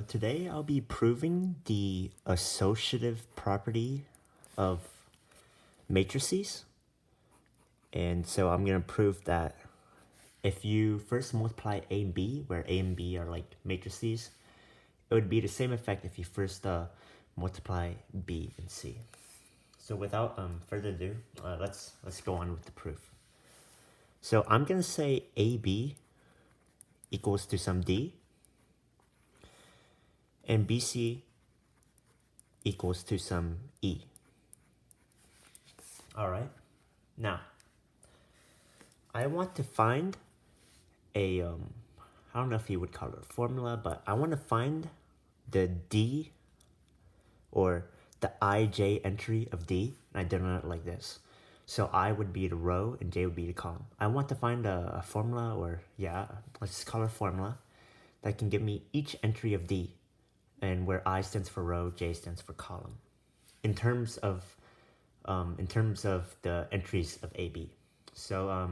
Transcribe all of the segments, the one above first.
Today I'll be proving the associative property of matrices. And so I'm going to prove that if you first multiply A and B, where A and B are like matrices, it would be the same effect if you first multiply B and C. So without further ado, let's go on with the proof. So I'm going to say AB equals to some D, and BC equals to some E. All right. Now, I want to find a, I don't know if you would call it a formula, but I want to find the D or the IJ entry of D, and I denote it like this. So I would be the row and J would be the column. I want to find a formula, or yeah, let's just call it a formula, that can give me each entry of D, and where I stands for row, J stands for column, in terms of the entries of AB. So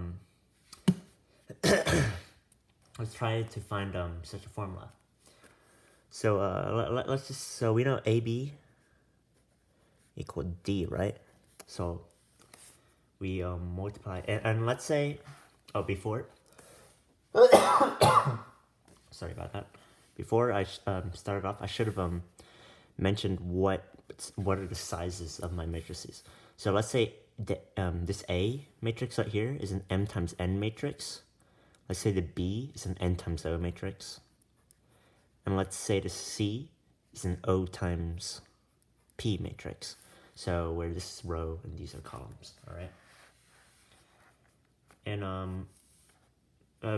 let's try to find such a formula. So let's just, so we know AB equal D, right? So we multiply, and let's say, oh, before, sorry about that. Before I started off, I should have mentioned what are the sizes of my matrices. So let's say this A matrix right here is an M times N matrix. Let's say the B is an N times O matrix. And let's say the C is an O times P matrix. So where this is row and these are columns, all right? And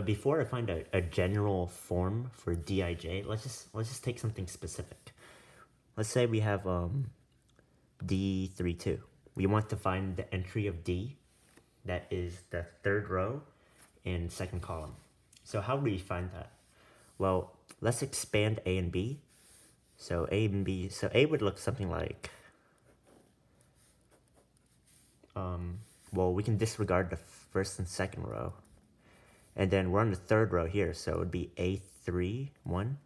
before I find a general form for Dij, let's just take something specific. Let's say we have D32. We want to find the entry of D, that is the third row and second column. So how do we find that? Well, let's expand A and B. So A and B, so A would look something like, well, we can disregard the first and second row. And then we're on the third row here, so it would be A31,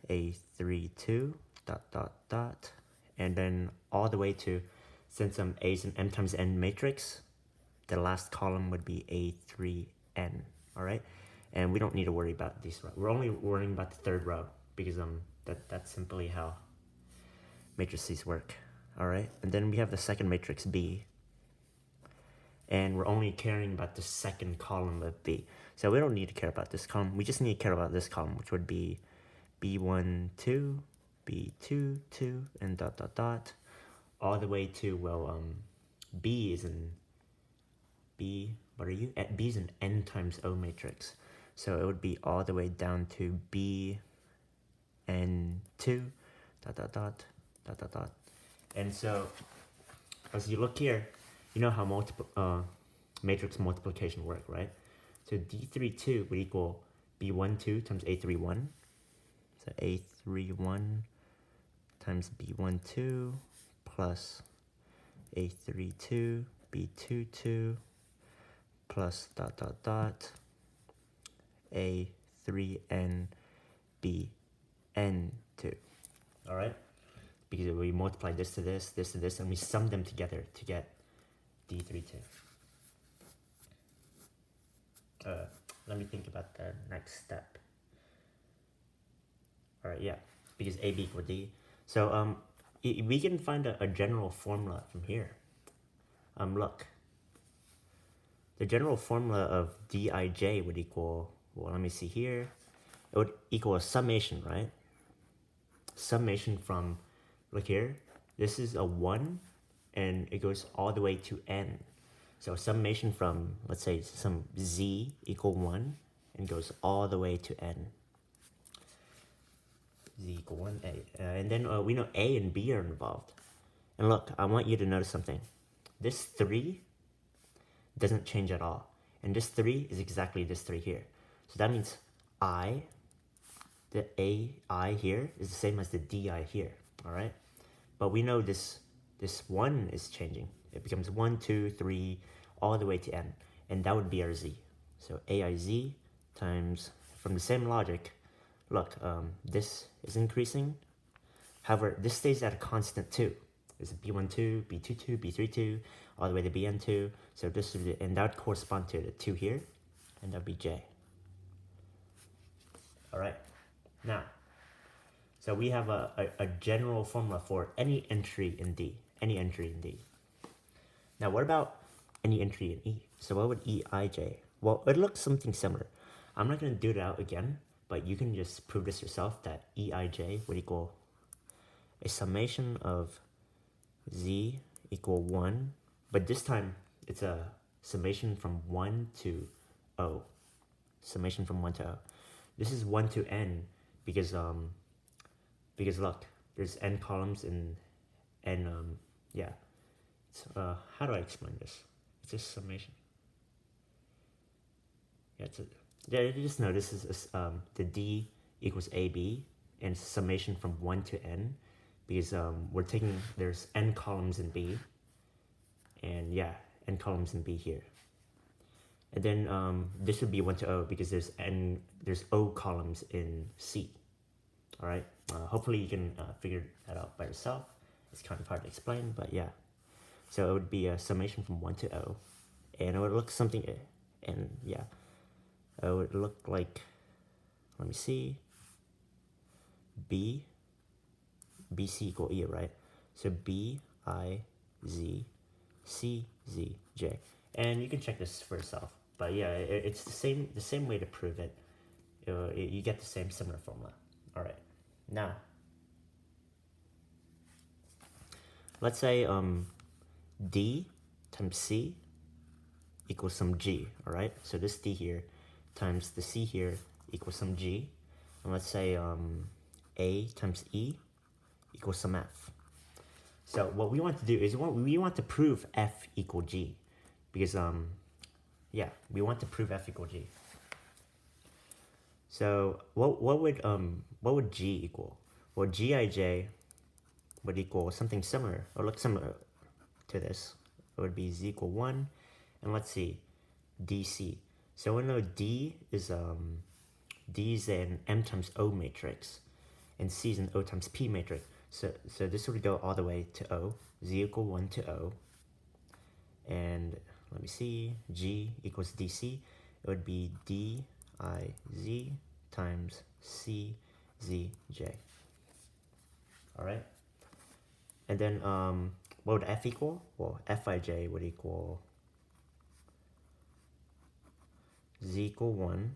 A32, dot, dot, dot. And then all the way to, since A is an M times N matrix, the last column would be A3N, all right? And we don't need to worry about these rows. We're only worrying about the third row because that's simply how matrices work, all right? And then we have the second matrix, B, and we're only caring about the second column of B. So we don't need to care about this column. We just need to care about this column, which would be B1, 2, B2, 2, and dot, dot, dot, all the way to, well, B is an, B, what are you? B is an N times O matrix. So it would be all the way down to B, N2, dot, dot, dot, dot, dot, dot. And so, as you look here, you know how matrix multiplication work, right? So D32 would equal B12 times A31. So A31 times B12 plus A32 B22 plus dot, dot, dot, A3N BN2. All right? Because we multiply this to this, this to this, and we sum them together to get D32. Let me think about the next step. All right, yeah, because AB equal D. So we can find a general formula from here. Look, the general formula of Dij would equal, well, let me see here. It would equal a summation, right? Summation from, look here, this is a 1, and it goes all the way to N. So summation from, let's say, some Z equal 1, and goes all the way to N. Z equal 1A. And then we know A and B are involved. And look, I want you to notice something. This 3 doesn't change at all. And this 3 is exactly this 3 here. So that means I, the AI here, is the same as the DI here, all right? But we know this 1 is changing. It becomes 1, 2, 3, all the way to N. And that would be our Z. So AIZ times, from the same logic, look, this is increasing. However, this stays at a constant too. It's B12, B22, B32, all the way to Bn2. So this would be, and that would correspond to the 2 here, and that would be J. All right, now, so we have a general formula for any entry in D, any entry in D. Now, what about any entry in E? So what would Eij? Well, it looks something similar. I'm not going to do it out again, but you can just prove this yourself that Eij would equal a summation of Z equal 1, but this time it's a summation from 1 to O. Summation from 1 to O. This is 1 to N because look, there's N columns in N, yeah. So, how do I explain this? It's a summation. Yeah, you just know this is the D equals AB, and it's a summation from 1 to N, because we're taking, there's N columns in B, and yeah, N columns in B here. And then this would be 1 to O because there's O columns in C. All right, hopefully you can figure that out by yourself. It's kind of hard to explain, but yeah. So it would be a summation from 1 to O, and it would look something, and yeah, it would look like, let me see, BC equal E, right? So B, I, Z, C, Z, J. And you can check this for yourself. But yeah, it's the same way to prove it. You get the same similar formula. All right. Now, let's say D times C equals some G, all right? So this D here times the C here equals some G. And let's say A times E equals some F. So what we want to do is we want to prove F equal G, because yeah, we want to prove F equal G. So what would G equal? Well, Gij would equal something similar, or look similar to this. It would be Z equal 1, and let's see, DC. So we know D is an M times O matrix, and C is an O times P matrix. So this would go all the way to O, Z equal 1 to O, and let me see, G equals DC. It would be DIZ times CZJ. All right. And then what would F equal? Well, Fij would equal Z equal 1.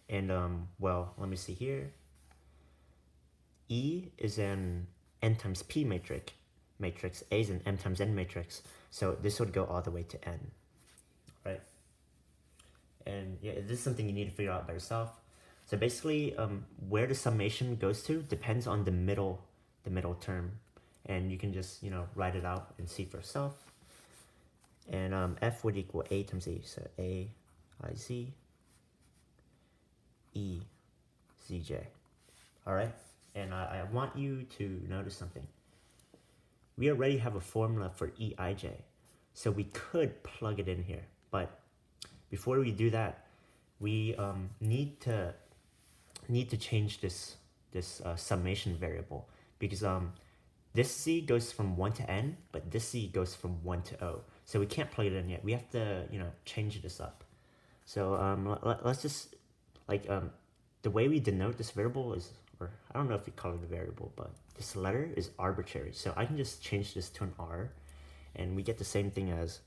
And well, let me see here. E is an N times P matrix. A is an M times N matrix. So this would go all the way to N. Right? And yeah, this is something you need to figure out by yourself. So basically, where the summation goes to depends on the middle term, and you can just write it out and see for yourself. And F would equal A times E, so A I Z E Z J. All right, and I want you to notice something. We already have a formula for Eij, so we could plug it in here, but before we do that, we need to change this summation variable, because this Z goes from 1 to N, but this Z goes from 1 to O. So we can't plug it in yet. We have to change this up. So let's just, like, the way we denote this variable is, or I don't know if we call it a variable, but this letter is arbitrary. So I can just change this to an R, and we get the same thing as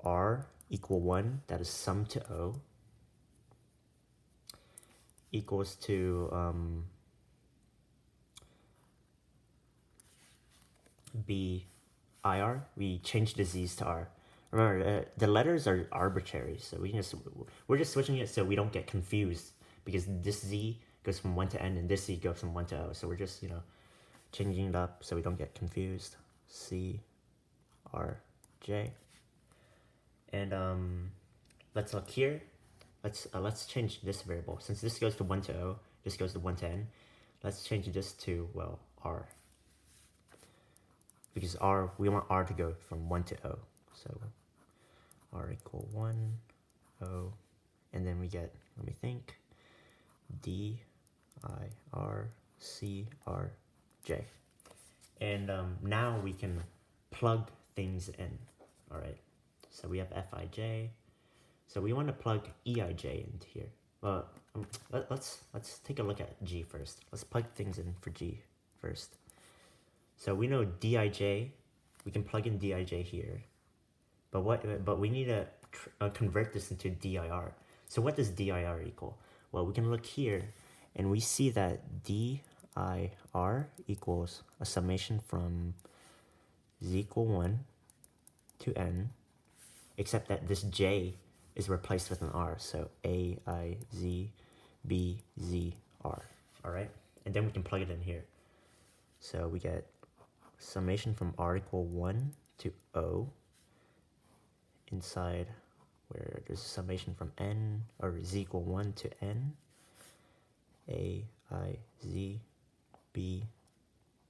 R equal 1, that is sum to O, equals to B IR. We change the Z's to R. Remember, the letters are arbitrary, so we're just switching it so we don't get confused, because this Z goes from 1 to N and this Z goes from 1 to O. So we're just changing it up so we don't get confused. C R J. And let's look here. Let's change this variable. Since this goes to 1 to O, this goes to 1 to N. Let's change this to, well, R. Because we want R to go from 1 to O. So R equal 1, O, and then we get, let me think, D, R, C, R, J. And now we can plug things in. All right, so we have Fij. So we want to plug Eij into here. Well, let's take a look at G first. Let's plug things in for G first. So we know Dij, we can plug in Dij here. But we need to convert this into dir. So what does dir equal? Well, we can look here and we see that dir equals a summation from z equal 1 to n, except that this j is replaced with an r, so a, I, z, b, z, r, all right? And then we can plug it in here. So we get summation from r equal 1 to o, inside where there's a summation from n, or z equal 1 to n, a, I, z, b,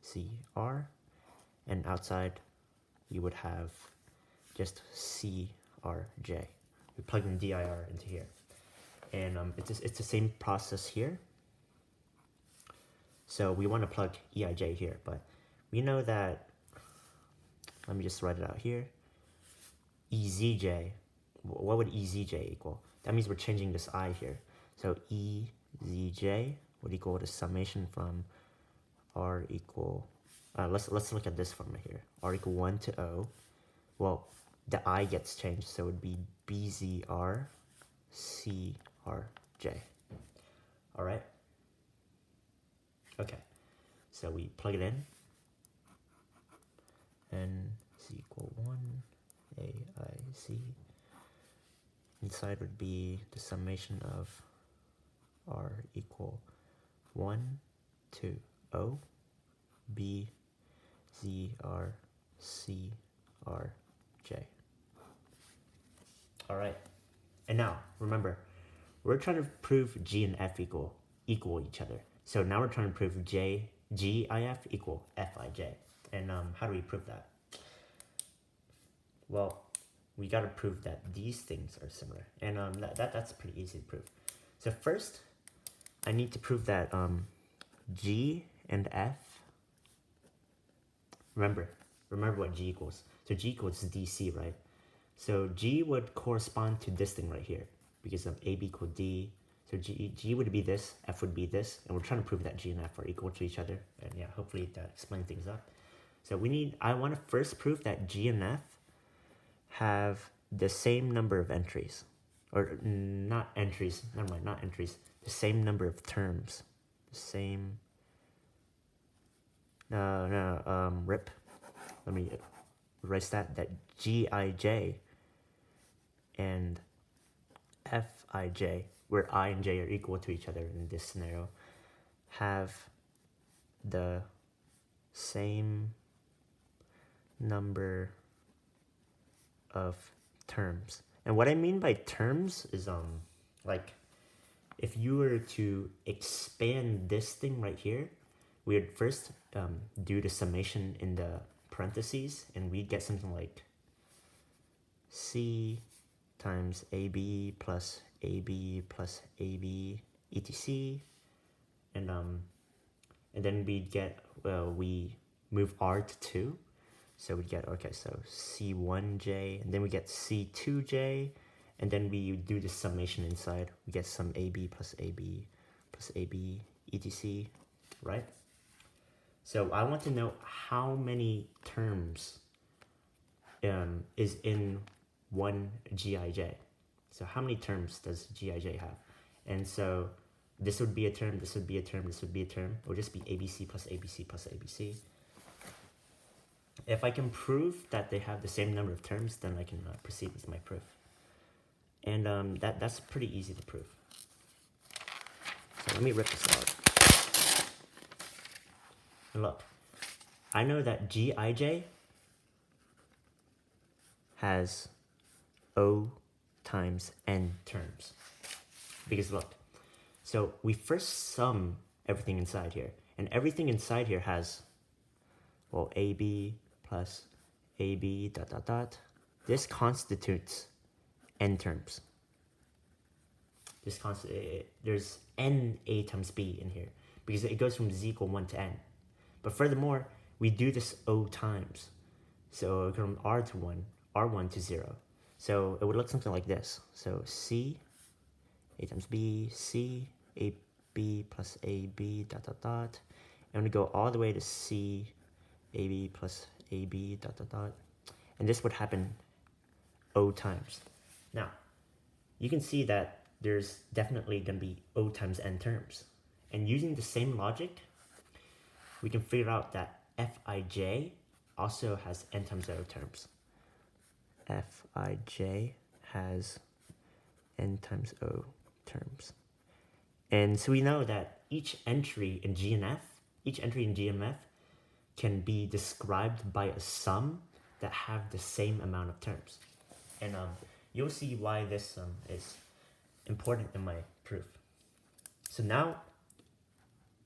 c, r, and outside we would have just c, r, j. We plug in dir into here, and it's the same process here. So we want to plug Eij here, but we know that, let me just write it out here, Ezj, what would Ezj equal? That means we're changing this I here. So Ezj would equal the summation from r equal, let's look at this formula here. R equal 1 to o. Well, the I gets changed, so it would be BZR CRJ. All right? Okay, so we plug it in. N is equal 1, AIC. Inside would be the summation of R equal 1 to O, B, Z, R, C, R, J. All right, and now remember, we're trying to prove G and F equal each other. So now we're trying to prove GIF equal Fij. And how do we prove that? Well, we got to prove that these things are similar, and that's pretty easy to prove. So first, I need to prove that G and F. Remember what G equals. So G equals DC, right? So G would correspond to this thing right here because of AB equal D. So G would be this, F would be this, and we're trying to prove that G and F are equal to each other. And yeah, hopefully that explains things up. So I want to first prove that G and F have the same number of entries, or not entries, never mind, not entries, the same number of terms, the same, rip, let me erase that Gij and Fij, where I and J are equal to each other in this scenario, have the same number of terms. And what I mean by terms is like if you were to expand this thing right here, we would first do the summation in the parentheses, and we'd get something like C times AB plus AB plus AB etc. And then we'd get, we move R to 2. So we get, okay, so C1J, and then we get C2J, and then we do the summation inside. We get some AB plus AB plus AB etc. Right? So I want to know how many terms is in one Gij. So how many terms does Gij have? And so this would be a term, this would be a term, this would be a term. It would just be ABC plus ABC plus ABC. If I can prove that they have the same number of terms, then I can proceed with my proof. And that's pretty easy to prove. So let me rip this out. And look, I know that Gij has O times N terms. Because look, so we first sum everything inside here. And everything inside here has, well, AB plus AB dot dot dot. This constitutes N terms. There's N A times B in here. because it goes from z equal 1 to n. But furthermore, we do this O times. So from R to 1, R1 to 0. So it would look something like this. So C, A times B, C, AB plus AB, dot, dot, dot. And we go all the way to C, AB plus AB, dot, dot, dot. And this would happen O times. Now, you can see that there's definitely going to be O times n terms. And using the same logic, we can figure out that Fij also has n times O terms. Fij has n times O terms. And so we know that each entry in GNF can be described by a sum that have the same amount of terms. And you'll see why this is important in my proof. So now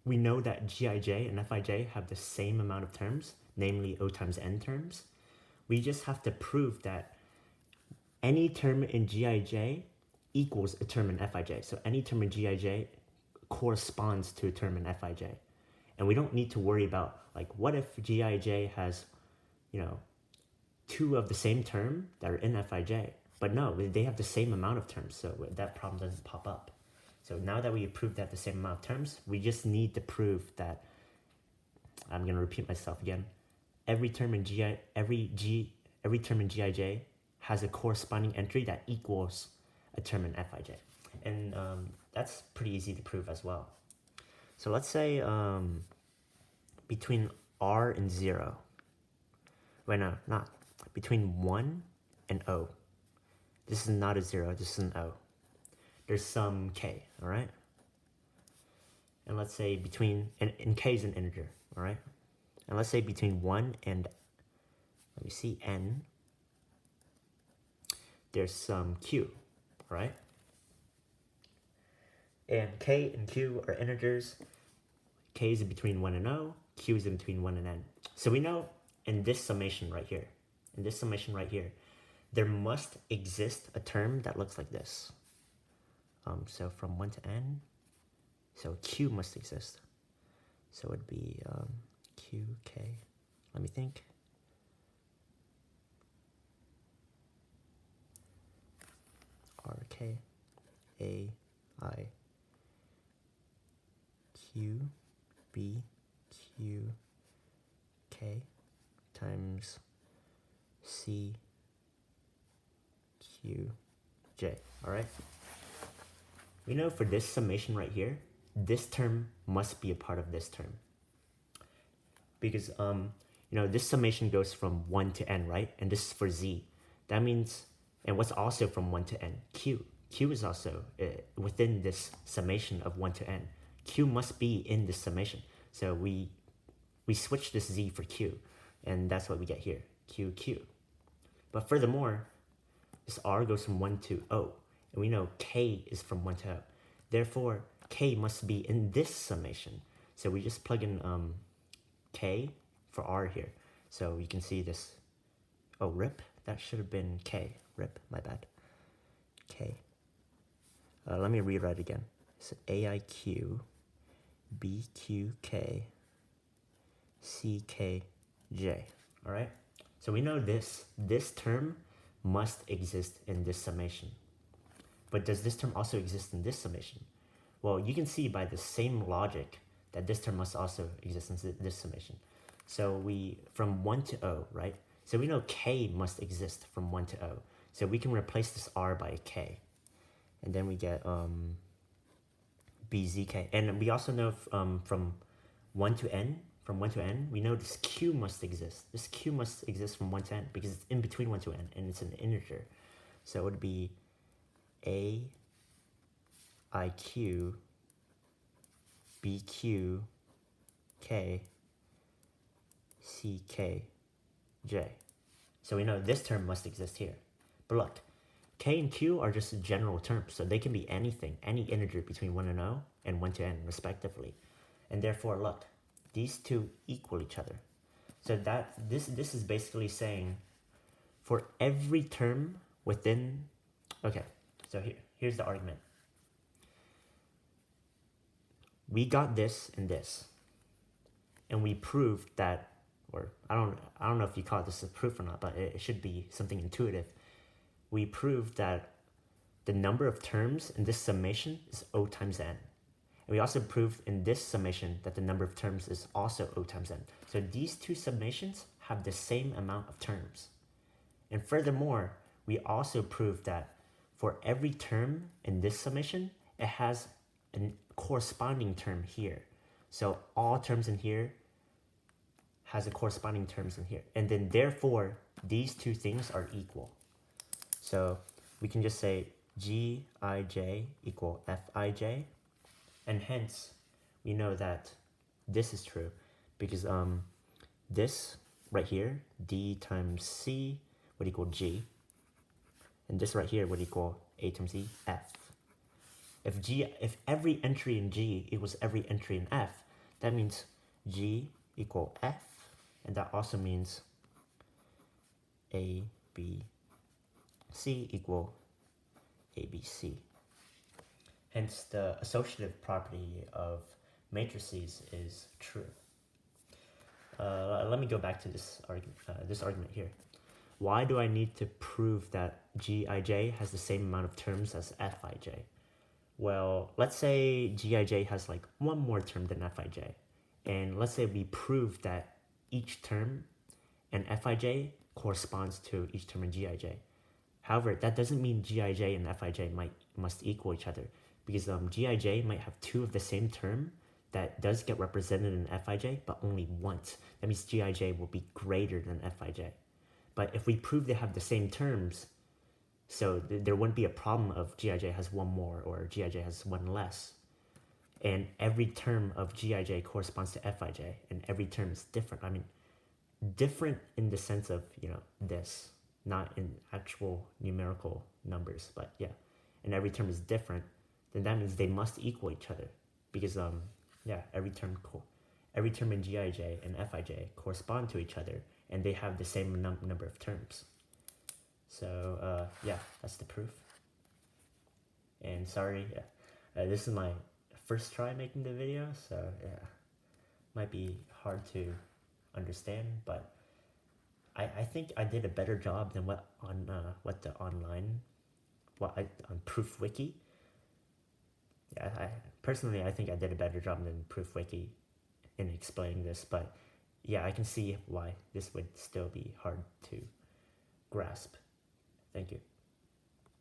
we know that Gij and Fij have the same amount of terms, namely O times n terms. We just have to prove that any term in Gij equals a term in Fij. So any term in Gij corresponds to a term in Fij. And we don't need to worry about, like, what if Gij has, you know, two of the same term that are in Fij? But no, they have the same amount of terms, so that problem doesn't pop up. So now that we proved that the same amount of terms, we just need to prove that, I'm going to repeat myself again, every term in Gij has a corresponding entry that equals a term in Fij. And that's pretty easy to prove as well. So let's say between R and 0, wait, no, not, between 1 and O. This is not a 0, this is an O. There's some k, all right? And let's say between, and k is an integer, all right? And let's say between 1 and, let me see, n, there's some q, all right? And k and q are integers. K is in between 1 and O, q is in between 1 and n. So we know in this summation right here, there must exist a term that looks like this. So from 1 to n, so q must exist. So it would be q, k, let me think. R, k, a, I, q, b, q, k times c, q, j, all right? We know for this summation right here, this term must be a part of this term. Because, you know, this summation goes from 1 to n, right? And this is for z. That means, and what's also from 1 to n? Q. Q is also within this summation of 1 to n. Q must be in this summation. So we switch this z for q, and that's what we get here, q, q. But furthermore, this r goes from 1 to o, and we know k is from 1 to o. Therefore, k must be in this summation. So we just plug in k for r here. So you can see this, oh, rip, that should have been k, rip, my bad, k. Let me rewrite again. So AIQ, BQK, CKJ, all right? So we know this term must exist in this summation. But does this term also exist in this summation? Well, you can see by the same logic that this term must also exist in this summation. So from 1 to O, right? So we know K must exist from 1 to O. So we can replace this R by a K. And then we get BZK. And we also know from 1 to N, we know this Q must exist. This Q must exist from 1 to N because it's in between 1 to N and it's an integer. So it would be A, IQ, BQ, K, CK, J. So we know this term must exist here. But look, K and Q are just general terms, so they can be anything, any integer between 1 and O and 1 to N respectively. And therefore, look, these two equal each other. So that this is basically saying for every term within, okay, so here's the argument. we got this and this, and we proved that, or I don't know if you call this a proof or not, but it should be something intuitive. We proved that the number of terms in this summation is O times n. And we also proved in this summation that the number of terms is also O times n. So these two summations have the same amount of terms. And furthermore, we also proved that for every term in this summation, it has a corresponding term here. So all terms in here has a corresponding terms in here. And then therefore, these two things are equal. So we can just say Gij equal Fij. And hence, we know that this is true because this right here, D times C would equal G. And this right here would equal A times E, F. If every entry in G equals every entry in F, that means G equal F. And that also means A, B, C equal ABC. Hence, the associative property of matrices is true. Let me go back to this argument here. Why do I need to prove that Gij has the same amount of terms as Fij? Well, let's say Gij has like one more term than Fij. And let's say we prove that each term in Fij corresponds to each term in Gij. However, that doesn't mean Gij and Fij must equal each other, because Gij might have two of the same term that does get represented in Fij, but only once. That means Gij will be greater than Fij. But if we prove they have the same terms, so there wouldn't be a problem of Gij has one more or Gij has one less. And every term of Gij corresponds to Fij, and every term is different. I mean, different in the sense of, this, not in actual numerical numbers, but yeah. And every term is different, then that means they must equal each other. Because, every term in Gij and Fij correspond to each other, and they have the same number of terms. So, that's the proof. And sorry, this is my first try making the video, so might be hard to understand, but I think I did a better job than on Proof Wiki. Yeah, personally I think I did a better job than Proof Wiki in explaining this, but yeah, I can see why this would still be hard to grasp. Thank you.